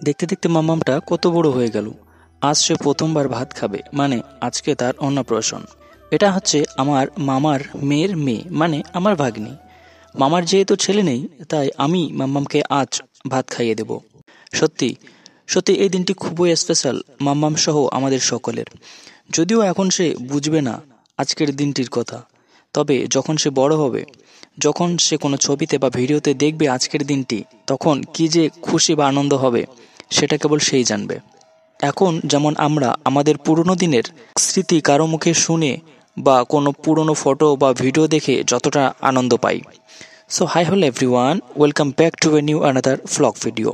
দেখতে দেখতে মাম্মামটা কত বড় হয়ে গেল। আজ সে প্রথমবার ভাত খাবে, মানে আজকে তার অন্নপ্রাশন। এটা হচ্ছে আমার মামার মেয়ের মেয়ে, মানে আমার ভাগ্নি। মামার যেহেতু ছেলে নেই, তাই আমি মাম্মামকে আজ ভাত খাইয়ে দেব। সত্যি সত্যি এই দিনটি খুবই স্পেশাল, মাম্মাম সহ আমাদের সকলের। যদিও এখন সে বুঝবে না আজকের দিনটির কথা, তবে যখন সে বড় হবে, যখন সে কোনো ছবিতে বা ভিডিওতে দেখবে আজকের দিনটি, তখন কি যে খুশি বা আনন্দ হবে সেটা কেবল সেই জানবে। এখন যেমন আমরা আমাদের পুরনো দিনের স্মৃতি কারো মুখে শুনে বা কোনো পুরনো ফটো বা ভিডিও দেখে যতটা আনন্দ পাই। So hi hello everyone, welcome back to a new another vlog video.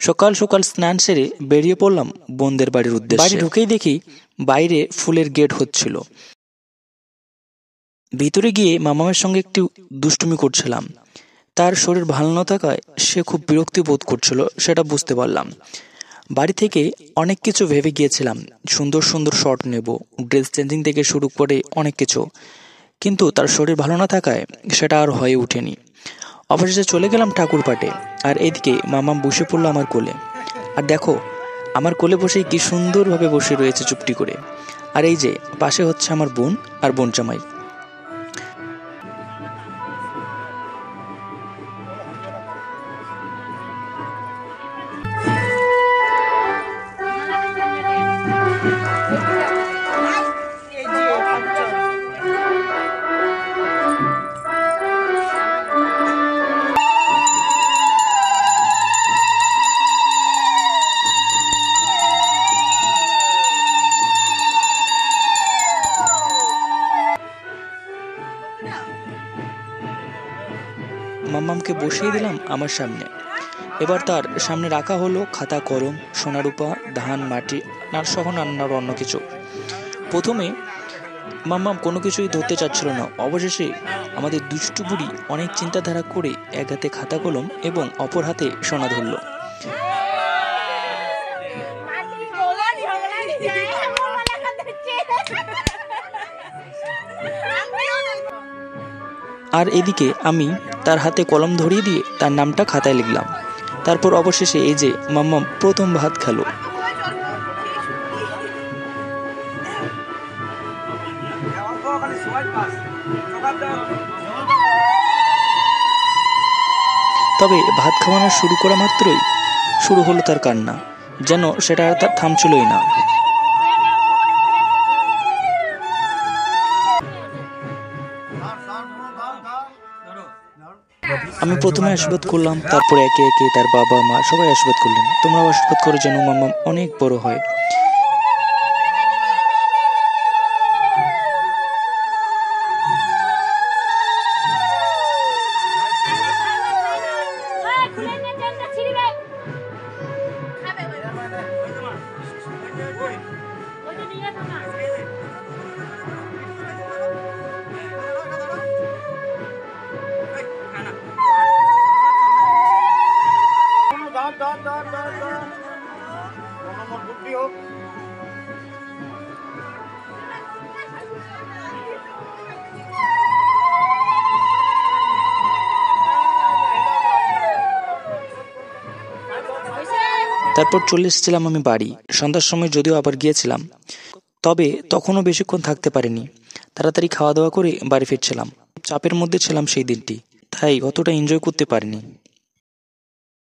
সকাল সকাল স্নান সেরে বেরিয়ে পড়লাম বোনদের বাড়ির উদ্দেশ্যে। বাড়ি ঢুকেই দেখি বাইরে ফুলের গেট হচ্ছিল। ভিতরে গিয়ে মামামের সঙ্গে একটু দুষ্টুমি করছিলাম। তার শরীর ভালো না থাকায় সে খুব বিরক্তি বোধ করছিল, সেটা বুঝতে পারলাম। বাড়ি থেকে অনেক কিছু ভেবে গিয়েছিলাম, সুন্দর সুন্দর শট নেব, ড্রেস চেঞ্জিং থেকে শুরু করে অনেক কিছু, কিন্তু তার শরীর ভালো না থাকায় সেটা আর হয়ে ওঠেনি। অবশেষে চলে গেলাম ঠাকুর পাটে, আর এদিকে মামাম বসে পড়লো আমার কোলে। আর দেখো, আমার কোলে বসেই কি সুন্দরভাবে বসে রয়েছে চুপটি করে। আর এই যে পাশে হচ্ছে আমার বোন আর বোন জামাই। মাম্মামকে বসিয়ে দিলাম আমার সামনে। এবার তার সামনে রাখা হলো খাতা, কলম, সোনারূপা, ধান, মাটি আর সহ নানার অন্য কিছু। প্রথমে মাম্মাম কোনো কিছুই ধরতে চাচ্ছিল না। অবশেষে আমাদের দুষ্টু বুড়ি অনেক চিন্তাধারা করে এক হাতে খাতা কলম এবং অপর হাতে সোনা ধরল। আর এদিকে আমি তার হাতে কলম ধরিয়ে দিয়ে তার নামটা খাতায় লিখলাম। তারপর অবশেষে এই যে মাম্মাম প্রথম ভাত খেলো। তবে ভাত খাওয়ানো শুরু করা মাত্রই শুরু হলো তার কান্না, যেন সেটা আর তার থামছিলই না। আমি প্রথমে আশীর্বাদ করলাম, তারপরে একে একে তার বাবা মা সবাই আশীর্বাদ করলেন। তোমরাও আশীর্বাদ করো যেন মাম্মাম অনেক বড় হয়। তারপর চলে এসেছিলাম আমি বাড়ি। সন্ধ্যার সময় যদিও আবার গিয়েছিলাম, তবে তখনও বেশিক্ষণ থাকতে পারিনি। তাড়াতাড়ি খাওয়া দাওয়া করে বাড়ি ফিরছিলাম। চাপের মধ্যে ছিলাম সেই দিনটি, তাই অতটা এনজয় করতে পারিনি।